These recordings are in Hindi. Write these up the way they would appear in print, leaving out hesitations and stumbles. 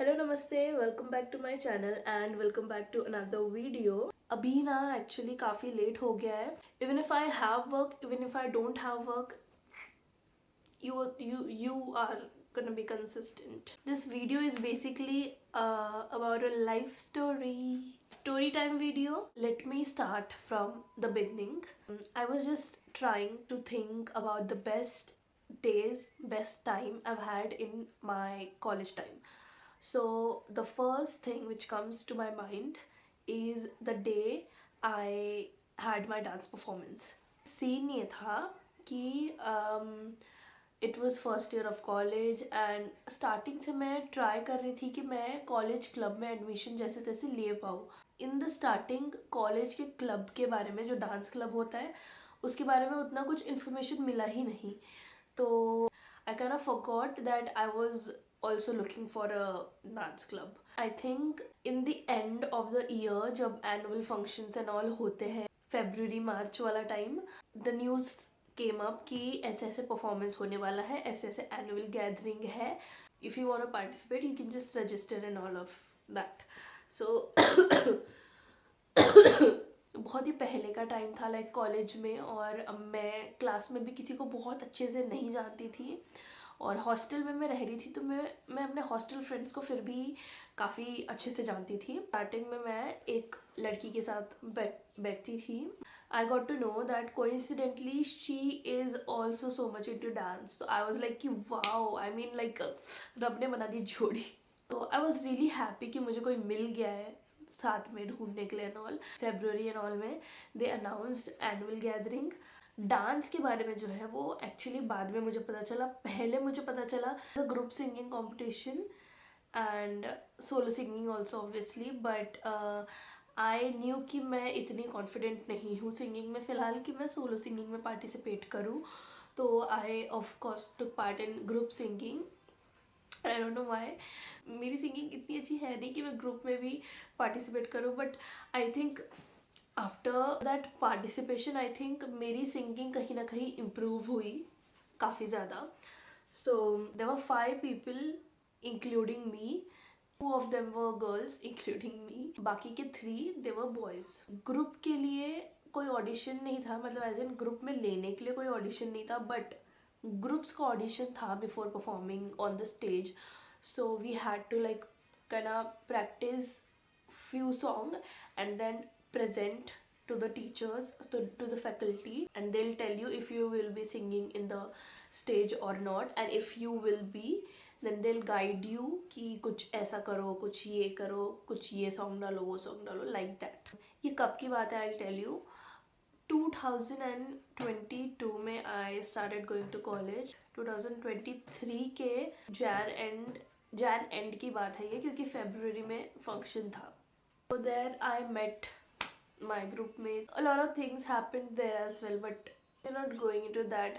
हेलो नमस्ते, welcome back to my channel and welcome back to another video. अभी ना एक्चुअली काफ़ी लेट हो गया है. Even if I have work, even if I don't have work, you are gonna be consistent. This video is basically about a life story time video. Let me start from the beginning. I was just trying to think about the best days, best time I've had in my college time. So the first thing which comes to my mind is the day I had my dance performance. Scene ये था कि it was first year of college and starting से मैं ट्राई कर रही थी कि मैं कॉलेज क्लब में एडमिशन जैसे तैसे ले पाऊँ. इन द स्टार्टिंग कॉलेज के क्लब के बारे में, जो डांस क्लब होता है उसके बारे में उतना कुछ इन्फॉर्मेशन मिला ही नहीं. तो I kind of forgot that I was also looking for a dance club. I think in the end of the year जब annual functions and all होते हैं, February March वाला time, the news came up कि ऐसे ऐसे performance होने वाला है, ऐसे ऐसे annual gathering है. If you want to participate, you can just register and all of that. So बहुत ही पहले का टाइम था लाइक कॉलेज में, और मैं क्लास में भी किसी को बहुत अच्छे से नहीं जानती थी और हॉस्टल में मैं रह रही थी. तो मैं अपने हॉस्टल फ्रेंड्स को फिर भी काफ़ी अच्छे से जानती थी. स्टार्टिंग में मैं एक लड़की के साथ बैठती थी. I got to know that coincidentally she is also so much into dance. तो आई वॉज लाइक कि वाओ, आई मीन लाइक रब ने बना दी जोड़ी. तो आई वॉज रियली हैप्पी कि मुझे कोई मिल गया है साथ में ढूंढने के लिए and all. February and all में दे अनाउंस्ड एनुअल गैदरिंग. डांस के बारे में जो है वो एक्चुअली बाद में मुझे पता चला. पहले मुझे पता चला the group singing competition and solo singing also obviously. But I knew कि मैं इतनी कॉन्फिडेंट नहीं हूँ सिंगिंग में फ़िलहाल कि मैं सोलो सिंगिंग में पार्टिसिपेट करूँ. तो I of course took part in group singing. I don't know why. मेरी सिंगिंग इतनी अच्छी है नहीं कि मैं ग्रुप में भी पार्टिसिपेट करूँ. But I think after that participation I think मेरी सिंगिंग कहीं ना कहीं इम्प्रूव हुई काफ़ी ज़्यादा. So there were 5 people including me. 2 of them were girls including me. बाकी के 3 they were boys. ग्रुप के लिए कोई ऑडिशन नहीं था, मतलब एज इन ग्रुप में लेने के लिए कोई ऑडिशन नहीं था. बट ग्रुप्स का ऑडिशन था before performing on the stage. So we had to like kind practice few song and then present to the teachers, to the faculty, and they'll tell you if you will be singing in the stage or not. And if you will be, then they'll guide you कि कुछ ऐसा करो, कुछ ये करो, कुछ ये सॉन्ग डालो, वो सॉन्ग डालो, लाइक दैट. ये कब की बात है, आई टेल यू. 2022 में I started going to college. 2023 के जैन एंड की बात है ये, क्योंकि फेब्रुअरी में फंक्शन था. So there I met my group mates. A lot of things happened there as well, but we're not going into that.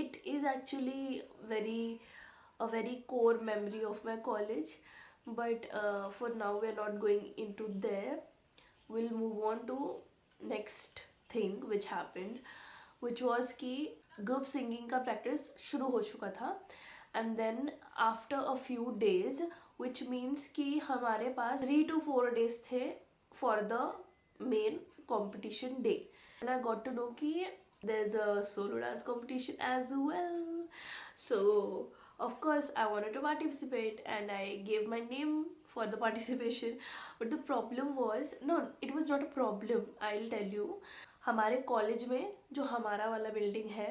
It is actually a very core memory of my college, but for now we're not going into there. We'll move on to next thing which happened, which was कि group singing का practice शुरू हो चुका था. And then after a few days, which means कि हमारे पास 3 to 4 days थे for the main competition day. And I got to know कि there's a solo dance competition as well. So of course I wanted to participate and I gave my name for the participation. But the problem was, no, it was not a problem, I'll tell you. हमारे कॉलेज में जो हमारा वाला बिल्डिंग है,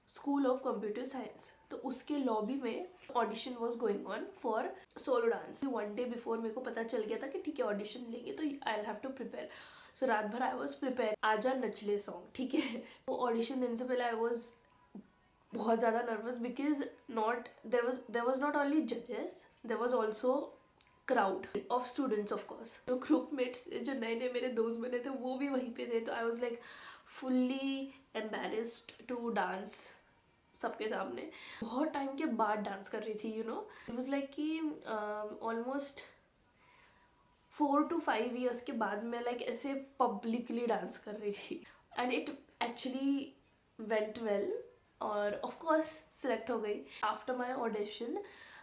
स्कूल ऑफ कंप्यूटर साइंस, तो उसके लॉबी में audition was going on for solo dance. 1 day before मेरे को पता चल गया था कि ठीक है ऑडिशन लेंगे तो आई हैव टू प्रिपेयर. सो रात भर आई वॉज प्रिपेयर. आजा नचले सॉन्ग, ठीक है. तो ऑडिशन देने से पहले आई वॉज बहुत ज़्यादा nervous because there was not only जजेस, there was also crowd of students. Of course जो ग्रुप मेट्स, जो नए नए मेरे दोस्त बने थे, वो भी वहीं पे थे. तो I was like fully embarrassed to dance सबके सामने. बहुत टाइम के बाद डांस कर रही थी, you know. It was like कि ऑलमोस्ट 4 to 5 years के बाद मैं लाइक ऐसे पब्लिकली डांस कर रही थी. And it actually went well और ऑफ कोर्स सिलेक्ट हो गई. After my audition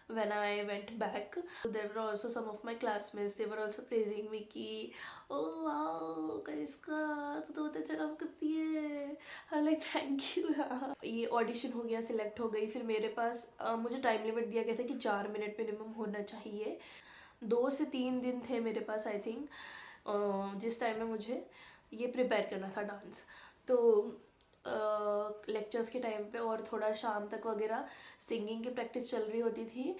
when I went back. So there were also some of my classmates, they were also praising me कि oh wow करिश्का तो बहुत अच्छा डांस करती है. I like thank you यार. ये ऑडिशन हो गया, सिलेक्ट हो गई. फिर मेरे पास मुझे टाइम लिमिट दिया गया था कि 4 मिनट मिनिमम होना चाहिए. 2 से 3 दिन थे मेरे पास आई थिंक, जिस टाइम में मुझे ये प्रिपेयर करना था डांस. तो लेक्चर्स के टाइम पे और थोड़ा शाम तक वगैरह सिंगिंग की प्रैक्टिस चल रही होती थी.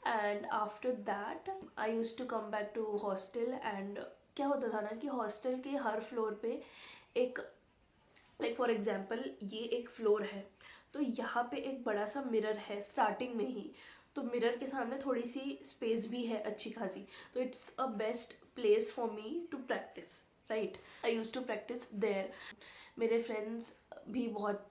And after that I use to come back to hostel. And क्या होता था ना कि हॉस्टल के हर फ्लोर पे एक, लाइक फॉर एग्जाम्पल ये एक फ्लोर है तो यहाँ पे एक बड़ा सा मिरर है स्टार्टिंग में ही. तो मिरर के सामने थोड़ी सी स्पेस भी है अच्छी खासी. तो it's a best place for me to practise, right. I use to practise there. मेरे फ्रेंड्स भी बहुत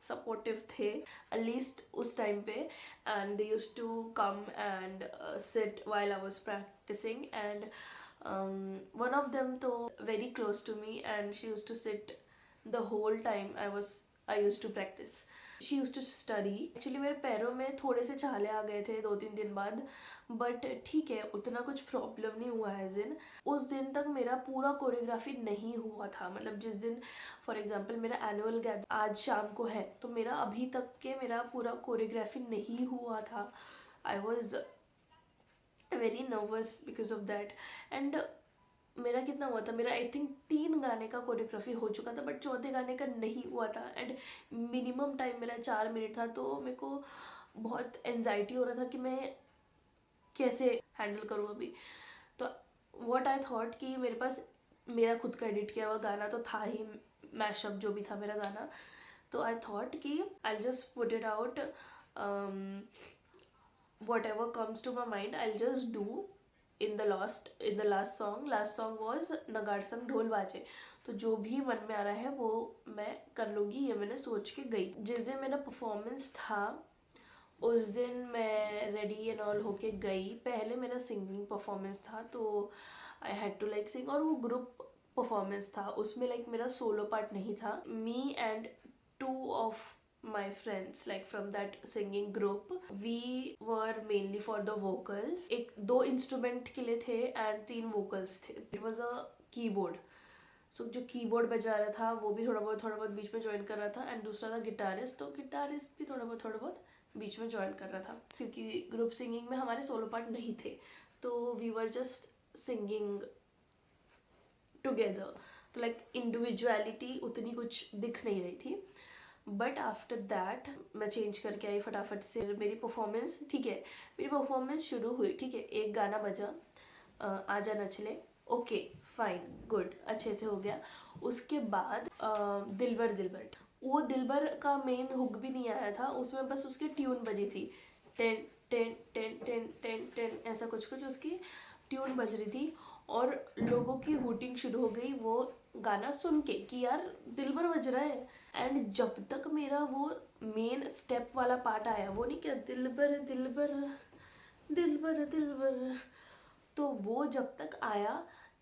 सपोर्टिव थे एटलीस्ट उस टाइम पे. And they use to come and sit while I was practising. And one of them तो very close to me and she used to sit the whole time I used to practice. She used to study. Actually मेरे पैरों में थोड़े से छाले आ गए थे 2-3 दिन बाद, बट ठीक है उतना कुछ प्रॉब्लम नहीं हुआ है. जिन उस दिन तक मेरा पूरा कोरियोग्राफी नहीं हुआ था. मतलब जिस दिन फॉर एग्जांपल मेरा एनुअल गैदर आज शाम को है तो मेरा अभी तक के मेरा पूरा कोरियोग्राफी नहीं हुआ था. I was very nervous because of that. And मेरा कितना हुआ था, मेरा आई थिंक 3 गाने का कोरियोग्राफी हो चुका था बट चौथे गाने का नहीं हुआ था. एंड मिनिमम टाइम मेरा 4 मिनट था. तो मेरे को बहुत एनजाइटी हो रहा था कि मैं कैसे हैंडल करूँ अभी. तो व्हाट आई थॉट कि मेरे पास मेरा खुद का एडिट किया हुआ गाना तो था ही, मैशअप जो भी था मेरा गाना. तो आई थॉट कि I just put it out, whatever comes to my mind I'll just do in the last song was नगाड़ संग ढोल बाजे. तो जो भी मन में आ रहा है वो मैं कर लूँगी, ये मैंने सोच के गई. जिस दिन मेरा परफॉर्मेंस था उस दिन मैं रेडी एंड ऑल होके गई. पहले मेरा सिंगिंग परफॉर्मेंस था तो आई हैड टू लाइक सिंग, और वो ग्रुप परफॉर्मेंस था उसमें लाइक मेरा सोलो पार्ट नहीं था. Me and 2 of my friends like from that singing group, we were mainly for the vocals. एक 2 इंस्ट्रूमेंट के लिए थे एंड 3 vocals थे. it was a keyboard. सो जो कीबोर्ड बजा रहा था वो भी थोड़ा बहुत बीच में ज्वाइन कर रहा था. एंड दूसरा था गिटारिस्ट, तो गिटारिस्ट भी थोड़ा बहुत बीच में ज्वाइन कर रहा था क्योंकि ग्रुप सिंगिंग में हमारे सोलो पार्ट नहीं थे. तो we were just singing together. तो लाइक इंडिविजुअलिटी उतनी कुछ दिख नहीं रही थी. बट आफ्टर दैट मैं चेंज करके आई फटाफट से. मेरी परफॉर्मेंस ठीक है, मेरी परफॉर्मेंस शुरू हुई ठीक है, एक गाना बजा आजा नचले, ओके फाइन गुड अच्छे से हो गया. उसके बाद दिलबर दिलबर, वो दिलबर का मेन हुक भी नहीं आया था उसमें, बस उसकी ट्यून बजी थी. Ten ten ten ten ten ten ऐसा कुछ कुछ उसकी ट्यून बज रही थी. और लोगों की हुटिंग शुरू हो गई वो गाना सुन के कि यार दिलबर बज रहा है. एंड जब तक मेरा वो मेन स्टेप वाला पार्ट आया, वो नहीं क्या दिलबर दिलबर दिलबर दिलबर, तो वो जब तक आया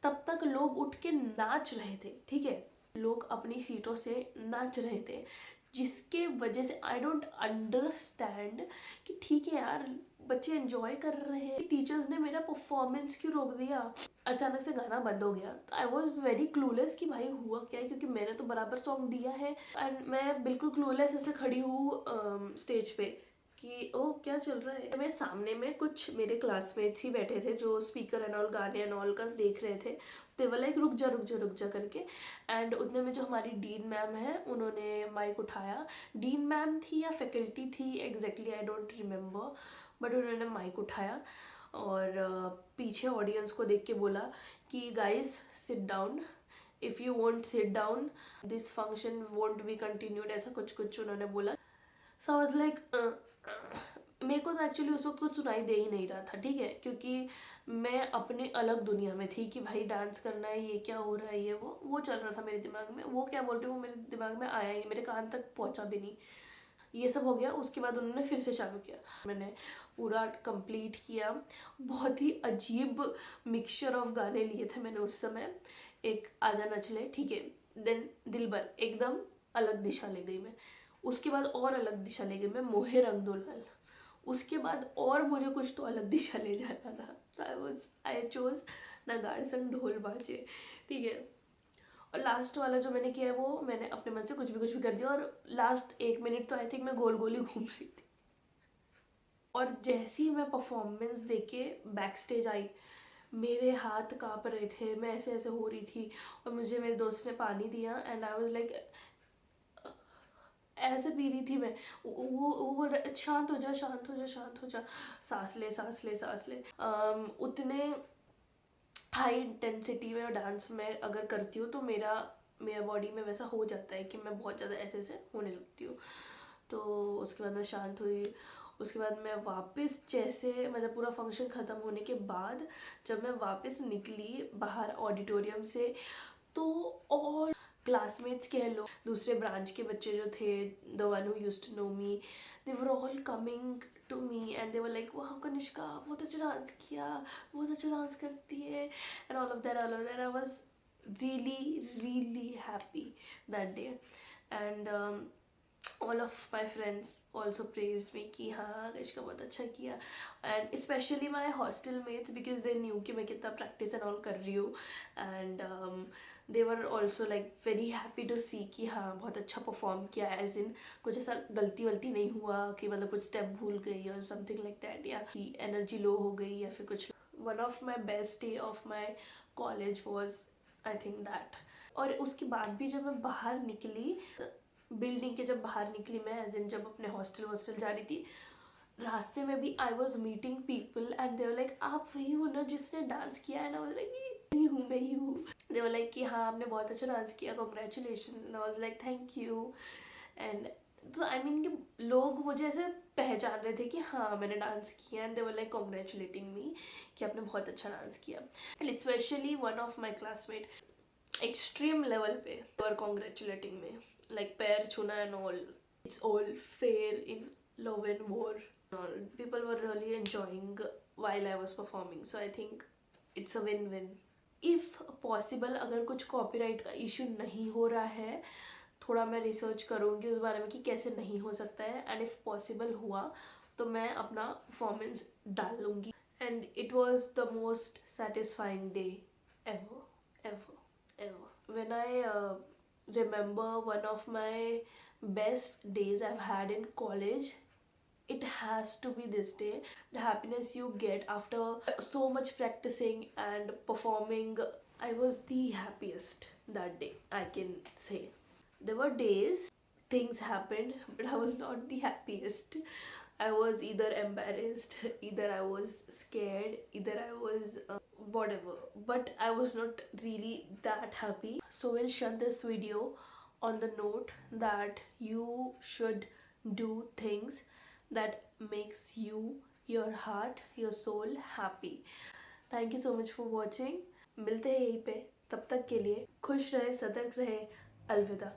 तब तक लोग उठ के नाच रहे थे. ठीक है, लोग अपनी सीटों से नाच रहे थे, जिसके वजह से आई डोंट अंडरस्टैंड कि ठीक है यार बच्चे एंजॉय कर रहे हैं, टीचर्स ने मेरा परफॉर्मेंस क्यों रोक दिया. अचानक से गाना बंद हो गया. तो आई वॉज वेरी क्लूलेस कि भाई हुआ क्या है, क्योंकि मैंने तो बराबर सॉन्ग दिया है. एंड मैं बिल्कुल क्लूलेस ऐसे खड़ी हूँ स्टेज पे कि ओ क्या चल रहा है. मेरे सामने में कुछ मेरे क्लासमेट्स ही बैठे थे जो स्पीकर एंड ऑल गाने एंड ऑल का देख रहे थे. ते वो लाइक रुक जा करके. एंड उतने में जो हमारी डीन मैम है उन्होंने माइक उठाया. डीन मैम थी या फैकल्टी थी exactly I don't remember, but उन्होंने माइक उठाया और पीछे ऑडियंस को देख के बोला कि guys sit down, if you won't sit down this function won't be continued, ऐसा कुछ कुछ उन्होंने बोला. सो आई वाज लाइक मेरे को तो एक्चुअली उस वक्त कुछ सुनाई दे ही नहीं रहा था. ठीक है, क्योंकि मैं अपनी अलग दुनिया में थी कि भाई डांस करना है, ये क्या हो रहा है, ये वो चल रहा था मेरे दिमाग में. वो क्या बोलते हैं वो मेरे दिमाग में आया ही, मेरे कान तक पहुंचा भी नहीं. ये सब हो गया. उसके बाद उन्होंने फिर से चालू किया. मैंने पूरा कंप्लीट किया. बहुत ही अजीब मिक्सचर ऑफ गाने लिए थे मैंने उस समय. एक आजा नचले, ठीक है, देन दिलबर, एकदम अलग दिशा ले गई मैं. उसके बाद और अलग दिशा ले गई मैं, मोहे रंग दो लाल. उसके बाद और मुझे कुछ तो अलग दिशा ले जाना था, तो आई चोज नगाड़ संग ढोल बाजे, ठीक है। और लास्ट वाला जो मैंने किया है वो मैंने अपने मन से कुछ भी कर दिया, और लास्ट 1 मिनट तो आई थिंक मैं गोल गोल ही घूम रही थी। और जैसे ही मैं परफॉर्मेंस देके बैक स्टेज आई, मेरे हाथ कांप रहे थे, मैं ऐसे ऐसे हो रही थी, और मुझे मेरे दोस्त ने पानी दिया एंड आई वाज लाइक ऐसे पी रही थी मैं। वो बोल रहा शांत हो जा, शांत हो जा, शांत हो जा, सांस ले, सांस ले, सांस ले। उतने हाई इंटेंसिटी में डांस में अगर करती हूँ तो मेरा मेरा बॉडी में वैसा हो जाता है कि मैं बहुत ज़्यादा ऐसे ऐसे होने लगती हूँ। तो उसके बाद मैं शांत हुई। उसके बाद मैं वापस जैसे मतलब पूरा फंक्शन ख़त्म होने के बाद जब मैं वापस निकली बाहर ऑडिटोरियम से, तो और क्लासमेट्स कह लो, दूसरे ब्रांच के बच्चे जो थे, the one who used to know me, they were all coming to me and they were like वाह कनिष्का बहुत अच्छा डांस किया, बहुत अच्छा डांस करती है, and all of that I was really happy that day. And all of my friends also praised me कि हाँ कनिष्का बहुत अच्छा किया, and especially my hostel mates because they knew कि मैं कितना practice and all कर रही हूँ, and they were also like very happy to see कि हाँ बहुत अच्छा परफॉर्म किया, एज इन कुछ ऐसा गलती वलती नहीं हुआ कि मतलब कुछ स्टेप भूल गई और समथिंग लाइक दैट, या कि एनर्जी लो हो गई या फिर कुछ। One of my best day of my college was I think that. और उसके बाद भी जब मैं बाहर निकली बिल्डिंग के, जब बाहर निकली मैं एज इन जब अपने हॉस्टल जा रही थी, रास्ते में भी I was meeting people and they were like आप वही हो ना जिसने डांस किया है ना, मैं ही हूँ। दे वर लाइक कि हाँ आपने बहुत अच्छा डांस किया, congratulation. I was like thank you. And तो आई मीन कि लोग मुझे ऐसे पहचान रहे थे कि हाँ मैंने डांस किया, and they were like congratulating me कि आपने बहुत अच्छा डांस किया। And specially one of my classmate extreme level पे वर कॉन्ग्रेचुलेटिंग मी, लाइक पैर छूना and all, it's all fair in love and war. People were really enjoying while I was performing, so I think it's a win-win. If possible अगर कुछ कॉपीराइट का इशू नहीं हो रहा है, थोड़ा मैं रिसर्च करूँगी उस बारे में कि कैसे नहीं हो सकता है, एंड इफ़ पॉसिबल हुआ तो मैं अपना परफॉर्मेंस डाल लूँगी। And it was the most satisfying day ever ever ever. When I remember one of my best days I've had in college, it has to be this day. The happiness you get after so much practicing and performing, I was the happiest that day, I can say. There were days things happened but I was not the happiest. I was either embarrassed, either I was scared, either I was whatever, but I was not really that happy. So we'll shut this video on the note that you should do things that makes you, your heart, your soul happy. Thank you so much for watching. मिलते हैं यहीं पे, तब तक के लिए खुश रहे, सतर्क रहे, अलविदा।